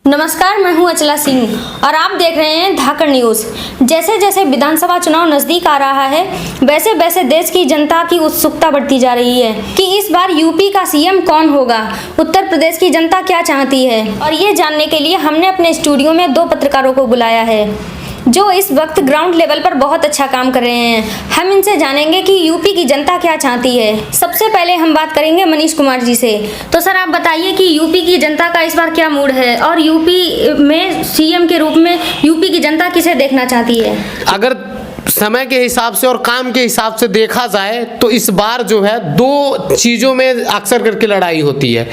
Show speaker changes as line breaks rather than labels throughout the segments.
नमस्कार, मैं हूं अचला सिंह और आप देख रहे हैं धाकड़ न्यूज़। जैसे जैसे विधानसभा चुनाव नज़दीक आ रहा है, वैसे वैसे देश की जनता की उत्सुकता बढ़ती जा रही है कि इस बार यूपी का सीएम कौन होगा, उत्तर प्रदेश की जनता क्या चाहती है। और ये जानने के लिए हमने अपने स्टूडियो में 2 पत्रकारों को बुलाया है जो इस वक्त ग्राउंड लेवल पर बहुत अच्छा काम कर रहे हैं। हम इनसे जानेंगे कि यूपी की जनता क्या चाहती है। सबसे पहले हम बात करेंगे मनीष कुमार जी से। तो सर, आप बताइए कि यूपी की जनता का इस बार क्या मूड है और यूपी में सीएम के रूप में यूपी की जनता किसे देखना चाहती है।
अगर समय के हिसाब से और काम के हिसाब से देखा जाए तो इस बार जो है 2 चीज़ों में अक्सर करके लड़ाई होती है,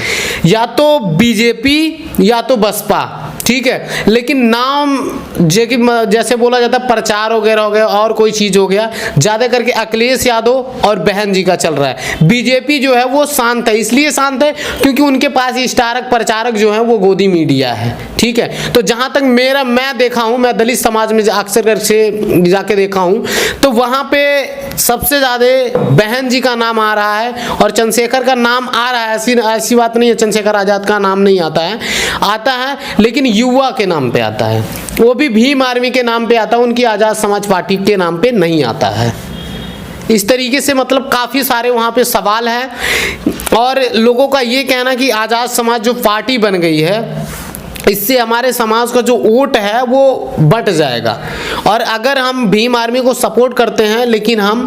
या तो बीजेपी या तो बसपा। ठीक है, लेकिन नाम जैसे बोला जाता है प्रचार वगैरह हो गया और कोई चीज़ हो गया, ज़्यादा करके अखिलेश यादव और बहन जी का चल रहा है। बीजेपी जो है वो शांत है, इसलिए शांत है क्योंकि उनके पास स्टारक प्रचारक जो है वो गोदी मीडिया है। ठीक है, तो जहाँ तक मैं देखा हूँ, मैं दलित समाज में अक्सर करके जाके देखा हूँ, तो वहाँ पे सबसे ज़्यादा बहन जी का नाम आ रहा है और चंद्रशेखर का नाम आ रहा है। ऐसी बात नहीं है चंद्रशेखर आज़ाद का नाम नहीं आता है, लेकिन युवा के नाम पे आता है, वो भी भीम आर्मी के नाम पे आता है, उनकी आज़ाद समाज पार्टी के नाम पे नहीं आता है। इस तरीके से मतलब काफ़ी सारे वहाँ पे सवाल हैं और लोगों का ये कहना कि आज़ाद समाज जो पार्टी बन गई है, इससे हमारे समाज का जो वोट है वो बट जाएगा। और अगर हम भीम आर्मी को सपोर्ट करते हैं लेकिन हम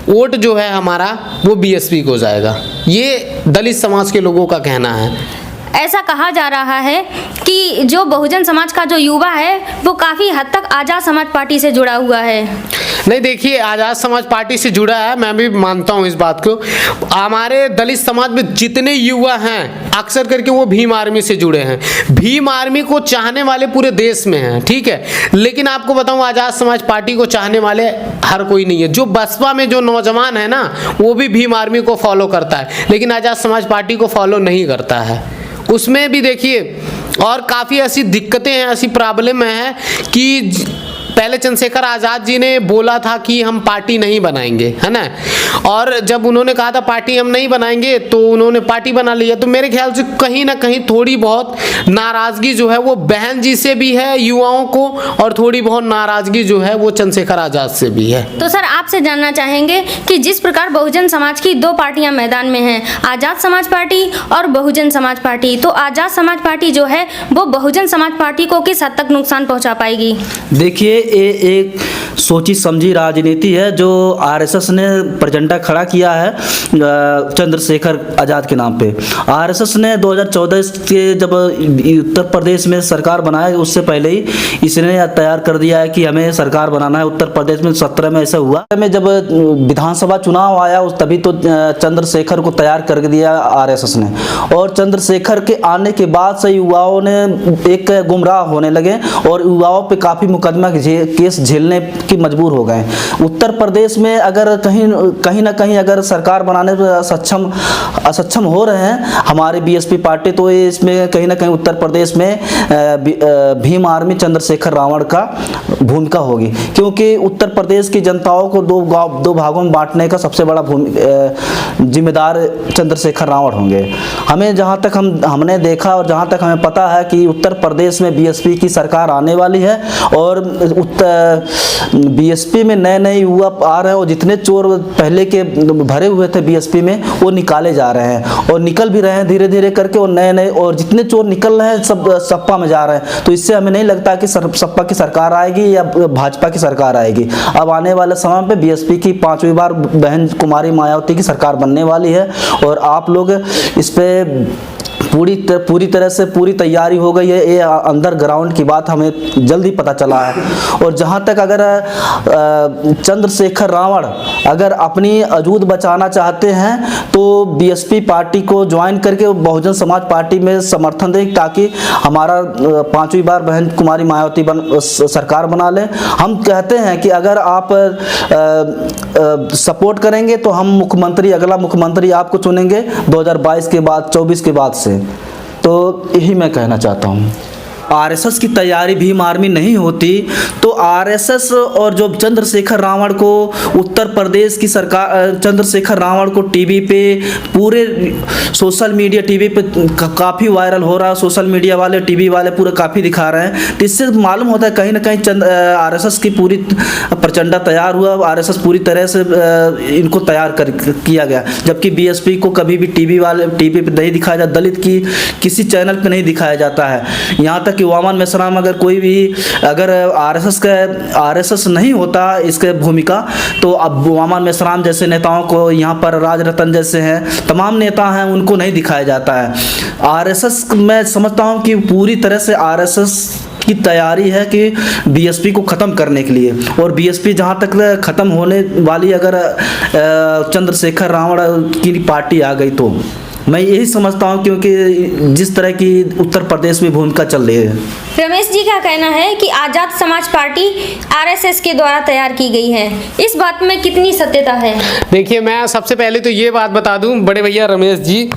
वोट जो है हमारा वो बीएसपी को जाएगा, ये दलित समाज के लोगों का कहना है।
ऐसा कहा जा रहा है कि जो बहुजन समाज का जो युवा है वो काफ़ी हद तक आज़ाद समाज पार्टी से जुड़ा हुआ है।
नहीं, देखिए, आज़ाद समाज पार्टी से जुड़ा है, मैं भी मानता हूँ इस बात को। हमारे दलित समाज में जितने युवा हैं अक्सर करके वो भीम आर्मी से जुड़े हैं, भीम आर्मी को चाहने वाले पूरे देश में हैं। ठीक है, लेकिन आपको बताऊँ आज़ाद समाज पार्टी को चाहने वाले हर कोई नहीं है। जो बसपा में जो नौजवान है ना, वो भी भीम आर्मी को फॉलो करता है, लेकिन आज़ाद समाज पार्टी को फॉलो नहीं करता है। उसमें भी देखिए और काफ़ी ऐसी दिक्कतें हैं, ऐसी प्रॉब्लम है कि पहले चंद्रशेखर आज़ाद जी ने बोला था कि हम पार्टी नहीं बनाएंगे, है ना, और जब उन्होंने कहा था पार्टी हम नहीं बनाएंगे तो उन्होंने पार्टी बना लिया। तो मेरे ख्याल से कहीं ना कहीं थोड़ी बहुत नाराज़गी जो है वो बहन जी से भी है युवाओं को, और थोड़ी बहुत नाराज़गी जो है वो चंद्रशेखर आज़ाद से भी है।
तो सर, आपसे जानना चाहेंगे कि जिस प्रकार बहुजन समाज की 2 पार्टियां मैदान में हैं, आज़ाद समाज पार्टी और बहुजन समाज पार्टी, तो आज़ाद समाज पार्टी जो है वो बहुजन समाज पार्टी को किस हद तक नुकसान पहुंचा पाएगी।
देखिए, ये एक सोची समझी राजनीति है जो आरएसएस ने एजेंडा खड़ा किया है चंद्रशेखर आज़ाद के नाम पे। आरएसएस ने 2014 के जब उत्तर प्रदेश में सरकार बनाया, उससे पहले ही इसने तैयार कर दिया है कि हमें सरकार बनाना है उत्तर प्रदेश में। 17 में ऐसा हुआ, में जब विधानसभा चुनाव आया तभी तो चंद्रशेखर को तैयार कर दिया आरएसएस ने, और चंद्रशेखर के आने के बाद से युवाओं ने एक गुमराह होने लगे और युवाओं पे काफ़ी मुकदमा केस झेलने की मजबूर हो गए। उत्तर प्रदेश में अगर कहीं ना कहीं अगर सरकार बनाने में असक्षम हो रहे हैं हमारी बीएसपी पार्टी, तो इसमें कहीं ना कहीं उत्तर प्रदेश में भीम आर्मी चंद्रशेखर रावण का भूमिका होगी, क्योंकि उत्तर प्रदेश की जनताओं को 2 भागों में बांटने का सबसे बड़ा जिम्मेदार चंद्रशेखर रावण होंगे। हमें जहाँ तक हमने देखा और जहाँ तक हमें पता है कि उत्तर प्रदेश में बीएसपी की सरकार आने वाली है और बीएसपी में नए युवा आ रहे हैं, और जितने चोर पहले के भरे हुए थे बीएसपी में वो निकाले जा रहे हैं और निकल भी रहे हैं धीरे धीरे करके, और नए और जितने चोर निकल रहे हैं सब सपा में जा रहे हैं। तो इससे हमें नहीं लगता कि सपा की सरकार आएगी या भाजपा की सरकार आएगी। अब आने वाले समय पे बीएसपी की 5वीं बार बहन कुमारी मायावती की सरकार बनने वाली है, और आप लोग इस पे पूरी तरह से पूरी तैयारी हो गई है। ये अंदर ग्राउंड की बात हमें जल्दी पता चला है। और जहाँ तक अगर चंद्रशेखर रावण अगर अपनी अजूद बचाना चाहते हैं तो बीएसपी पार्टी को ज्वाइन करके बहुजन समाज पार्टी में समर्थन दें, ताकि हमारा 5वीं बार बहन कुमारी मायावती सरकार बना लें। हम कहते हैं कि अगर आप सपोर्ट करेंगे तो हम अगला मुख्यमंत्री आपको चुनेंगे 2022 के बाद, 24 के बाद से। तो यही मैं कहना चाहता हूँ। आरएसएस की तैयारी भीम आर्मी नहीं होती तो आरएसएस और जो चंद्रशेखर रावण को उत्तर प्रदेश की सरकार, चंद्रशेखर रावण को टीवी पे, पूरे सोशल मीडिया टीवी पे काफ़ी वायरल हो रहा है, सोशल मीडिया वाले टीवी वाले पूरे काफ़ी दिखा रहे हैं, तो इससे मालूम होता है कहीं ना कहीं आरएसएस की पूरी प्रचंडा तैयार हुआ, आरएसएस पूरी तरह से इनको तैयार किया गया। जबकि बीएसपी को कभी भी टीवी पे नहीं दिखाया जाता, दलित की किसी चैनल पे नहीं दिखाया जाता है। यहाँ तक कि वामन मेश्राम अगर कोई भी अगर आरएसएस नहीं होता इसके भूमिका, तो अब वामन मेश्राम जैसे नेताओं को यहाँ पर राजरतन जैसे हैं तमाम नेता हैं उनको नहीं दिखाया जाता है। आरएसएस मैं समझता हूँ कि पूरी तरह से आरएसएस की तैयारी है कि बीएसपी को ख़त्म करने के लिए, और बीएसपी जहाँ तक ख़त्म होने वाली अगर चंद्रशेखर रावण की पार्टी आ गई तो मैं यही समझता हूँ, क्योंकि जिस तरह की उत्तर प्रदेश में भूमिका चल रही है।
रमेश जी का कहना है कि आज़ाद समाज पार्टी आरएसएस के द्वारा तैयार की गई है, इस बात में कितनी सत्यता है?
देखिए, मैं सबसे पहले तो ये बात बता दूं बड़े भैया रमेश जी,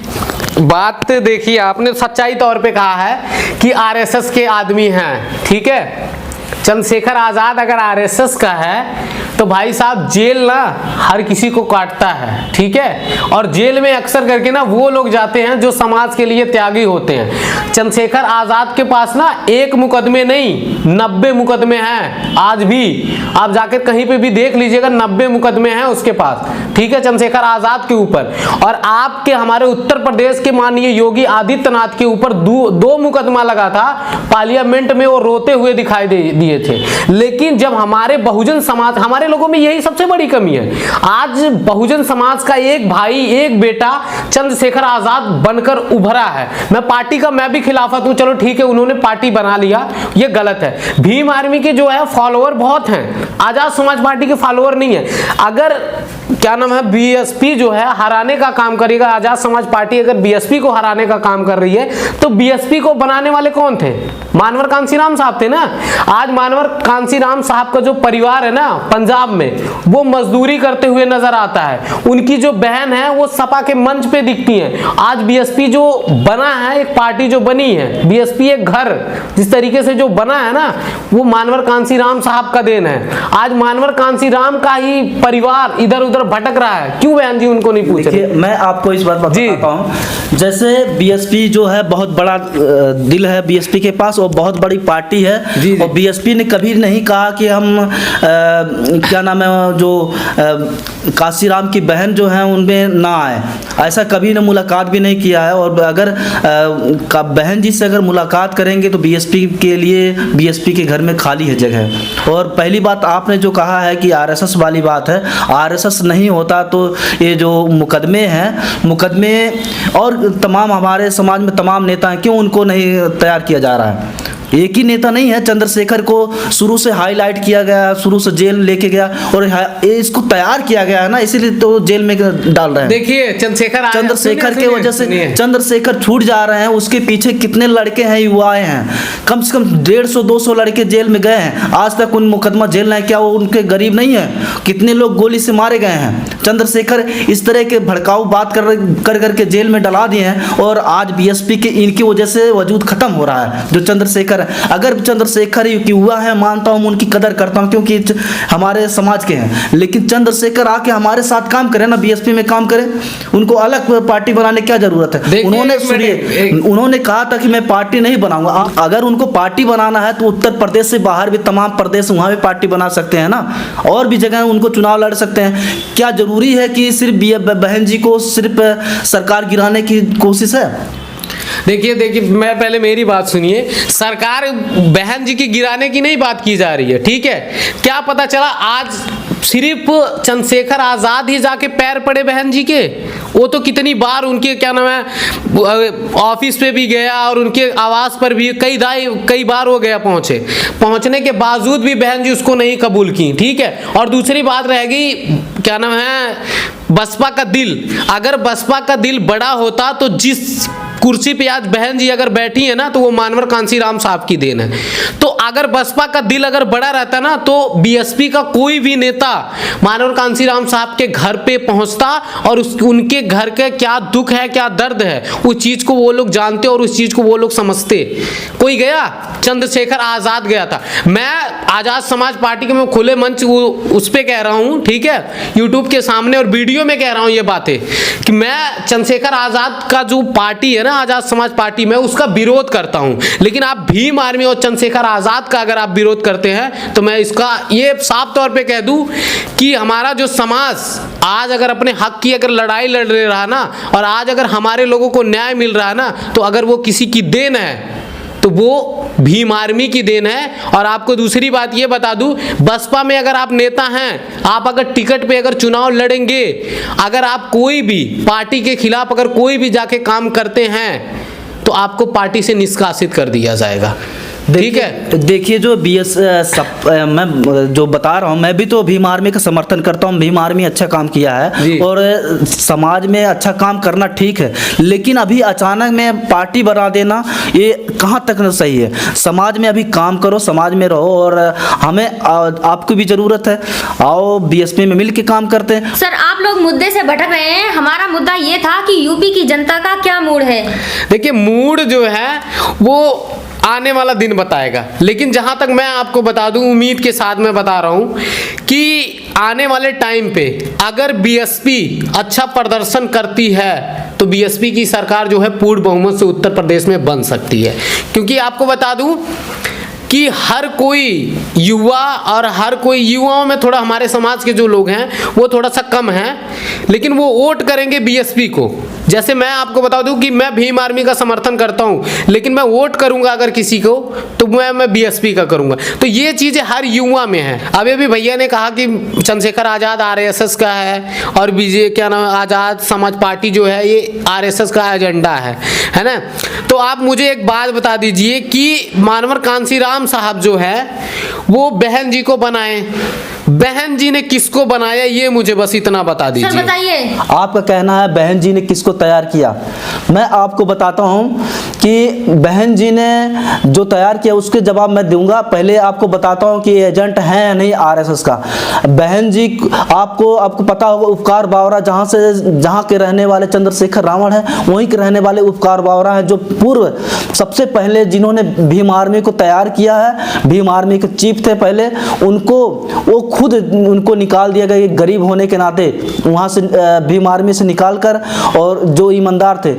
बात देखिए आपने सच्चाई तौर पे कहा है कि आरएसएस के आदमी हैं, ठीक है। चंद्रशेखर आज़ाद अगर आरएसएस का है तो भाई साहब जेल ना हर किसी को काटता है, ठीक है। और जेल में अक्सर करके ना वो लोग जाते हैं जो समाज के लिए त्यागी होते हैं। चंद्रशेखर आज़ाद के पास ना एक मुकदमे नहीं 90 मुकदमे हैं, आज भी आप जाकर कहीं पे भी देख लीजिएगा 90 मुकदमे हैं उसके पास, ठीक है, चंद्रशेखर आज़ाद के ऊपर। और आपके हमारे उत्तर प्रदेश के माननीय योगी आदित्यनाथ के ऊपर दो मुकदमा लगा था, पार्लियामेंट में वो रोते हुए दिखाई दिए थे। लेकिन जब हमारे बहुजन समाज, हमारे लोगों में यही सबसे बड़ी कमी है, आज बहुजन समाज का एक भाई एक बेटा चंद्रशेखर आज़ाद बनकर उभरा है। मैं पार्टी का मैं भी खिलाफत हूं, चलो ठीक है उन्होंने पार्टी बना लिया, ये गलत है। भीम आर्मी के जो है फॉलोअर बहुत हैं, आजाद समाज पार्टी के फॉलोअर नहीं है। अगर क्या नाम है बीएसपी जो है हराने का काम करेगा, आजाद समाज पार्टी अगर बीएसपी को हराने का काम कर रही है तो बीएसपी को बनाने वाले कौन थे? मानवर कांसीराम साहब थे ना। आज मानवर कांसीराम साहब का जो परिवार है ना पंजाब में, वो मजदूरी करते हुए नजर आता है। उनकी जो बहन है वो सपा के मंच पे दिखती है। आज बीएसपी जो बना है, एक पार्टी जो बनी है, बीएसपी एक घर जिस तरीके से जो बना है ना, वो मानवर कांसीराम साहब का देन है। आज मानवर कांसीराम का ही परिवार इधर उधर भटक रहा है, क्यों बहन जी उनको नहीं पूछ रहे?
मैं आपको इस बात बताता हूँ, जैसे बीएसपी जो है बहुत बड़ा दिल है बीएसपी के पास, और बहुत बड़ी पार्टी है, और बीएसपी ने कभी नहीं कहा कि हम क्या नाम है जो कांसीराम की बहन जो है उनमें ना आए, ऐसा कभी ने मुलाकात भी नहीं किया है। और अगर बहन जी से अगर मुलाकात करेंगे तो बीएसपी के लिए बीएसपी के घर में खाली है जगह। और पहली बात आपने जो कहा है कि आरएसएस वाली बात है, आरएसएस नहीं होता तो ये जो मुकदमे और तमाम हमारे समाज में तमाम नेता हैं, क्यों उनको नहीं तैयार किया जा रहा है? एक ही नेता नहीं है, चंद्रशेखर को शुरू से हाईलाइट किया गया, शुरू से जेल लेके गया और इसको तैयार किया गया है ना, इसीलिए तो जेल में डाल रहे हैं।
देखिए
चंद्रशेखर के वजह से चंद्रशेखर छूट जा रहे हैं, उसके पीछे कितने लड़के हैं, युवाएं हैं, कम से कम 150-200 लड़के जेल में गए हैं, आज तक उन मुकदमा जेल नहीं। क्या वो उनके गरीब नहीं है? कितने लोग गोली से मारे गए हैं? चंद्रशेखर इस तरह के भड़काऊ बात कर के जेल में डला दिए हैं, और आज बीएसपी के इनकी वजह से वजूद खत्म हो रहा है। जो चंद्रशेखर, अगर चंद्रशेखर युवा है मानता हूं, उनकी कदर करता हूं क्योंकि हमारे समाज के हैं, लेकिन चंद्रशेखर आके हमारे साथ काम करें ना, बीएसपी में काम करें, उनको अलग पार्टी बनाने की क्या जरूरत है? उन्होंने कहा था कि मैं पार्टी नहीं बनाऊंगा। अगर उनको पार्टी बनाना है तो उत्तर प्रदेश से बाहर भी तमाम प्रदेश वहां भी पार्टी बना सकते हैं ना, और भी जगह उनको चुनाव लड़ सकते हैं। क्या जरूरी है कि सिर्फ बहन जी को सिर्फ सरकार गिराने की कोशिश है?
देखिए मैं पहले मेरी बात सुनिए, सरकार बहन जी की गिराने की नहीं बात की जा रही है, ठीक है। क्या पता चला आज सिर्फ चंद्रशेखर आज़ाद ही जाके पैर पड़े बहन जी के? वो तो कितनी बार उनके क्या नाम है ऑफिस पे भी गया और उनके आवास पर भी कई बार वो गया, पहुंचने के बावजूद भी बहन जी उसको नहीं कबूल की, ठीक है। और दूसरी बात रह गई क्या नाम है बसपा का दिल। अगर बसपा का दिल बड़ा होता तो जिस कुर्सी पे आज बहन जी अगर बैठी है ना, तो वो मानवर कांसीराम साहब की देन है। तो अगर बसपा का दिल अगर बड़ा रहता ना तो बीएसपी का कोई भी नेता मानव कांसीराम साहब के घर पे पहुंचता और उनके घर के क्या दुख है क्या दर्द है उस चीज को वो लोग जानते और उस चीज को वो लोग समझते। कोई गया? चंद्रशेखर आजाद गया था। मैं आजाद समाज पार्टी के मैं खुले मंच उस पे कह रहा हूं, ठीक है, यूट्यूब के सामने और वीडियो में कह रहा हूं ये बातें कि मैं चंद्रशेखर आजाद का जो पार्टी है ना आजाद समाज पार्टी में उसका विरोध करता हूं, लेकिन आप भीम आर्मी और चंद्रशेखर आजाद का अगर आप विरोध करते हैं तो मैं इसका ये साफ तौर पे कह दूं कि हमारा जो समाज आज अगर अपने हक की अगर लड़ाई लड़ रहा ना और आज अगर हमारे लोगों को न्याय मिल रहा है ना तो अगर वो किसी की देन है तो वो भीम आर्मी की देन है। और आपको दूसरी बात ये बता दूं, बसपा में अगर आप नेता हैं, आप अगर टिकट पे अगर चुनाव लड़ेंगे, अगर आप कोई भी पार्टी के खिलाफ अगर कोई भी जाके काम करते हैं तो आपको पार्टी से निष्कासित कर दिया जाएगा। ठीक है,
देखिए जो मैं जो बता रहा हूँ, मैं भी तो भीम आर्मी का समर्थन करता हूँ। भीम आर्मी अच्छा काम किया है और समाज में अच्छा काम करना ठीक है, लेकिन अभी अचानक में पार्टी बना देना ये कहाँ तक सही है। समाज में अभी काम करो, समाज में रहो और हमें आपको भी ज़रूरत है, आओ बीएसपी में मिल के काम करते हैं।
सर आप लोग मुद्दे से भटक रहे हैं। हमारा मुद्दा ये था कि यूपी की जनता का क्या मूड है।
देखिए मूड जो है वो आने वाला दिन बताएगा, लेकिन जहां तक मैं आपको बता दूं, उम्मीद के साथ मैं बता रहा हूं कि आने वाले टाइम पे अगर बीएसपी अच्छा प्रदर्शन करती है तो बीएसपी की सरकार जो है पूर्ण बहुमत से उत्तर प्रदेश में बन सकती है। क्योंकि आपको बता दूं कि हर कोई युवा और हर कोई युवाओं में थोड़ा हमारे समाज के जो लोग हैं वो थोड़ा सा कम हैं, लेकिन वो वोट करेंगे बीएसपी को। जैसे मैं आपको बता दूं कि मैं भीम आर्मी का समर्थन करता हूं, लेकिन मैं वोट करूंगा अगर किसी को तो मैं बीएसपी का करूंगा। तो ये चीजें हर युवा में है। अभी भी भैया ने कहा कि चंद्रशेखर आजाद आरएसएस का है और क्या नाम आजाद समाज पार्टी जो है ये आरएसएस का एजेंडा है ना। तो आप मुझे एक बात बता दीजिए कि मानवर कांसीराम साहब जो है वो बहन जी को बनाए, बहन जी ने किसको बनाया ये मुझे बस इतना बता दीजिए।
सर बताइए।
आपका कहना है बहन जी ने किसको तैयार किया, मैं आपको बताता हूं कि बहन जी ने जो तैयार किया उसके जवाब मैं दूंगा। पहले आपको बताता हूं कि एजेंट है या नहीं आरएसएस का। बहन जी आपको पता होगा उपकार बावरा जहां के रहने वाले चंद्रशेखर रावण है वहीं के रहने वाले उपकार बावरा है, जो पूर्व सबसे पहले जिन्होंने भीम आर्मी को तैयार किया है, भीम आर्मी के चीफ थे पहले, वो खुद उनको निकाल दिया गया। ये गरीब होने के नाते वहाँ से भीम आर्मी से निकाल कर, और जो ईमानदार थे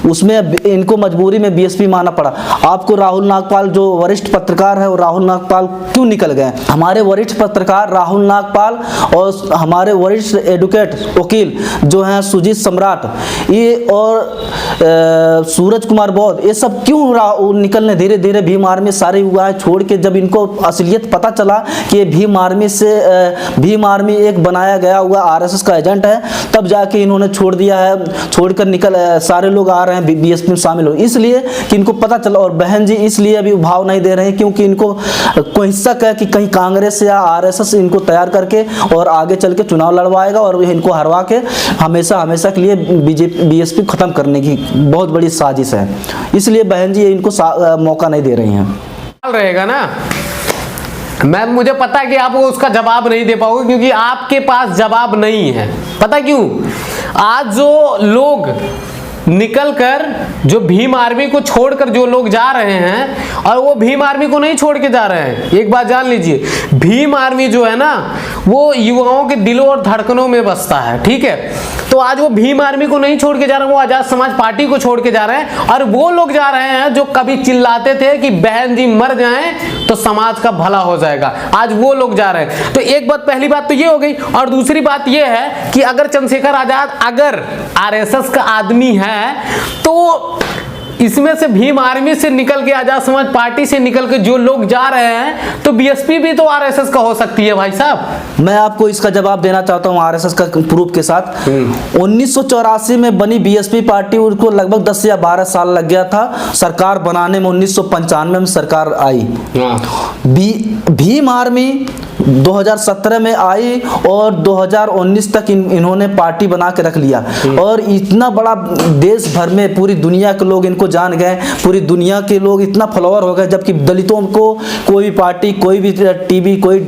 उसमें इनको मजबूरी में बीएसपी मानना पड़ा। आपको राहुल नागपाल जो वरिष्ठ पत्रकार है, वो राहुल नागपाल क्यों निकल गए? हमारे वरिष्ठ पत्रकार राहुल नागपाल और हमारे वरिष्ठ एडवोकेट वकील जो हैं सुजीत सम्राट ये और सूरज कुमार बौद्ध, ये सब क्यों निकलने धीरे धीरे भीम आर्मी सारे युवा छोड़ के? जब इनको असलियत पता चला कि भीम आर्मी एक बनाया गया हुआ आरएसएस का एजेंट है, तब जाके इन्होंने छोड़ दिया है, छोड़कर सारे लोग आ रहे हैं बीएसपी में शामिल हो, इसलिए कि इनको पता चला। और बहन जी इसलिए अभी भाव नहीं दे रहे हैं क्योंकि इनको कोई शक है कि कहीं कांग्रेस या आरएसएस इनको तैयार करके और आगे चल के चुनाव लड़वाएगा और इनको हरवा के हमेशा हमेशा के लिए बीएसपी खत्म करने की बहुत बड़ी साजिश है, इसलिए बहन जी इनको मौका नहीं दे रही हैं।
रहेगा ना, मुझे पता है कि आप उसका जवाब नहीं दे पाओगे क्योंकि आपके पास जवाब नहीं है। पता क्यों? आज जो लोग निकलकर जो भीम आर्मी को छोड़कर जो लोग जा रहे हैं, और वो भीम आर्मी को नहीं छोड़ के जा रहे हैं, एक बात जान लीजिए, भीम आर्मी जो है ना वो युवाओं के दिलों और धड़कनों में बसता है, ठीक है। तो आज वो भीम आर्मी को नहीं छोड़ के जा रहे हैं, वो आजाद समाज पार्टी को छोड़ के जा रहे हैं। और वो लोग जा रहे हैं जो कभी चिल्लाते थे कि बहन जी मर जाएं तो समाज का भला हो जाएगा, आज वो लोग जा रहे हैं। तो एक बात, पहली बात तो ये हो गई। और दूसरी बात ये है कि अगर चंद्रशेखर आजाद अगर आरएसएस का आदमी है तो इसमें से भीम आर्मी से निकल के आजाद समाज पार्टी से निकल के जो लोग जा रहे हैं तो बीएसपी भी तो आरएसएस का हो सकती है भाई साहब।
मैं आपको इसका जवाब देना चाहता हूं आरएसएस का प्रूफ के साथ। 1984 में बनी बीएसपी पार्टी, उनको लगभग 10 या 12 साल लग गया था सरकार बनाने में। 1995 में सरकार आई। भीम आर्मी 2017 में आई और 2019 तक इन्होंने पार्टी बना के रख लिया, और इतना बड़ा देश भर में पूरी दुनिया के लोग इनको को जान गए, पूरी दुनिया के लोग इतना फॉलोअर हो गए, जबकि दलितों को कोई भी पार्टी, कोई भी टीवी, कोई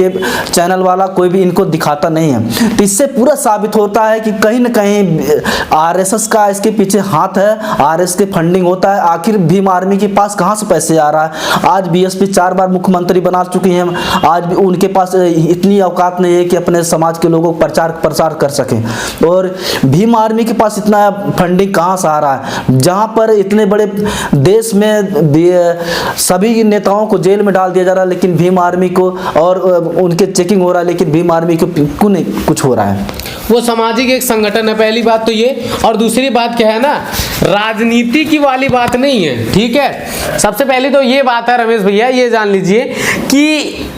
चैनल वाला, कोई भी इनको दिखाता नहीं है। तो इससे पूरा साबित होता है कि कहीं न कहीं आरएसएस का इसके पीछे हाथ है, आरएसएस के फंडिंग होता है। आखिर भीम आर्मी के पास कहाँ से पैसे आ रहा है? आज बीएसपी 4 बार मुख्यमंत्री बना चुकी हैं, आज भी उनके पास इतनी औकात नहीं है कि अपने समाज के लोगों को प्रसार कर सकें। और भीम आर्मी के पास इतना फंडिंग कहाँ से आ रहा है? जहाँ पर इतने बड़े देश में सभी नेताओं को जेल में डाल दिया जा रहा है, लेकिन भीम आर्मी को, और उनके चेकिंग हो रहा है, लेकिन भीम आर्मी को क्यों नहीं कुछ हो रहा है?
वो सामाजिक एक संगठन है, पहली बात तो ये। और दूसरी बात क्या है ना, राजनीति की वाली बात नहीं है, ठीक है। सबसे पहली तो ये बात है रमेश भैया, ये जान लीजिए कि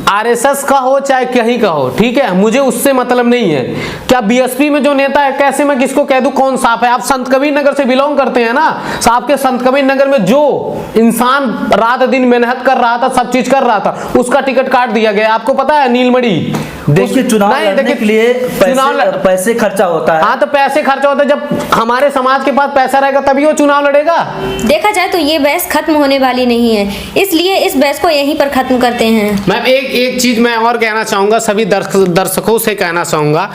आरएसएस का हो चाहे कहीं का हो, ठीक है, मुझे उससे मतलब नहीं है। क्या बीएसपी में जो नेता है, कैसे मैं किसको कह दूं कौन साफ है? आप संत कबीर नगर से बिलोंग करते हैं ना, साहब के संत कबीर नगर में जो इंसान रात दिन मेहनत कर रहा था, सब चीज कर रहा था, उसका टिकट काट दिया गया। आपको पता है नीलमणि?
देखिए, चुनाव लड़ने के लिए पैसे खर्चा होता है।
हाँ, तो पैसे खर्चा होता है। जब हमारे समाज के पास पैसा रहेगा तभी वो चुनाव लड़ेगा।
देखा जाए तो ये बहस खत्म होने वाली नहीं है, इसलिए इस बहस को यहीं पर खत्म करते हैं।
मैं एक चीज मैं और कहना चाहूंगा, सभी दर्शकों से कहना चाहूंगा,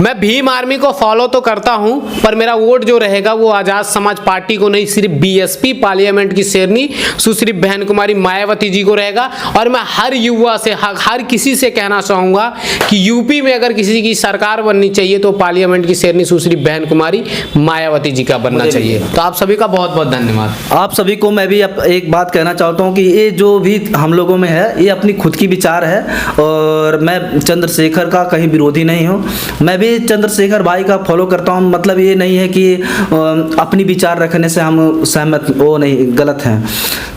मैं भीम आर्मी को फॉलो तो करता हूं, पर मेरा वोट जो रहेगा वो आजाद समाज पार्टी को नहीं, सिर्फ बीएसपी पार्लियामेंट की शेरनी सुश्री बहन कुमारी मायावती जी को रहेगा। और मैं हर युवा से, हर किसी से कहना चाहूंगा कि यूपी में अगर किसी की सरकार बननी चाहिए तो पार्लियामेंट की शेरनी सुश्री बहन कुमारी मायावती जी का बनना चाहिए। तो आप सभी का बहुत बहुत धन्यवाद।
आप सभी को मैं भी एक बात कहना चाहता हूँ कि ये जो भी हम लोगों में है, ये अपनी खुद की विचार है, और मैं चंद्रशेखर का कहीं विरोधी नहीं हूँ। मैं भी चंद्रशेखर भाई का फॉलो करता हूँ। मतलब ये नहीं है कि अपनी विचार रखने से हम सहमत, वो नहीं, गलत हैं।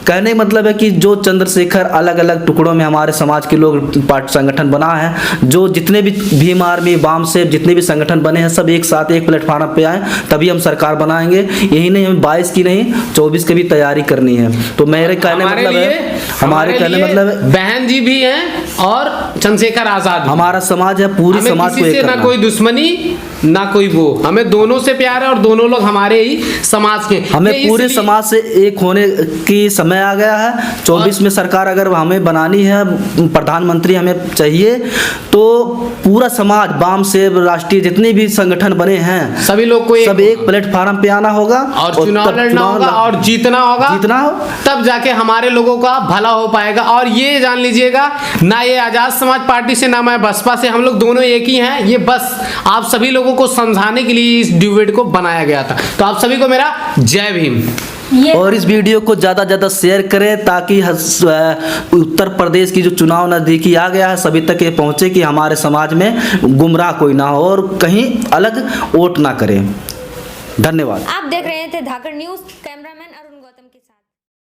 कहने मतलब है कि जो चंद्रशेखर अलग अलग टुकड़ों में हमारे समाज के लोग संगठन बना है, जो जितने भी भीम आर्मी, वाम से जितने भी संगठन बने हैं, सब एक साथ एक प्लेटफॉर्म पे आए, तभी हम सरकार बनाएंगे। यही नहीं, हमें 22 की नहीं 24 की भी तैयारी करनी है। तो मेरे कहने मतलब है, हमारे कहने मतलब है,
बहन जी भी हैं और चंद्रशेखर आजाद,
हमारा समाज है, पूरी समाज को एक करना।
ना कोई दुश्मनी ना कोई वो, हमें दोनों से प्यार है और दोनों लोग हमारे ही समाज के।
हमें पूरे समाज से एक होने की समय आ गया है। 24 में सरकार अगर हमें बनानी है, प्रधानमंत्री हमें चाहिए, तो पूरा समाज, वाम से राष्ट्रीय जितने भी संगठन बने हैं,
सभी लोग को
सब एक प्लेटफॉर्म पे आना होगा
और चुनाव लड़ना होगा और जीतना होगा, तब जाके हमारे लोगों का भला हो पाएगा। और ये जान लीजिएगा, ना ये आजाद समाज पार्टी से, ना मैं बसपा से, हम लोग दोनों एक ही हैं। ये बस आप सभी लोगों को समझाने के लिए इस डिबेट को बनाया गया था। तो आप सभी को मेरा जय भीम।
और इस वीडियो को ज़्यादा ज़्यादा शेयर करें, ताकि उत्तर प्रदेश की जो चुनाव नज़दीकी आ गया है, सभी तक ये पहुँचे कि हमारे समाज में गुमराह कोई ना हो और कहीं अलग वोट ना करें। धन्यवाद।
आप देख रहे थे धाकड़ न्यूज़, कैमरामैन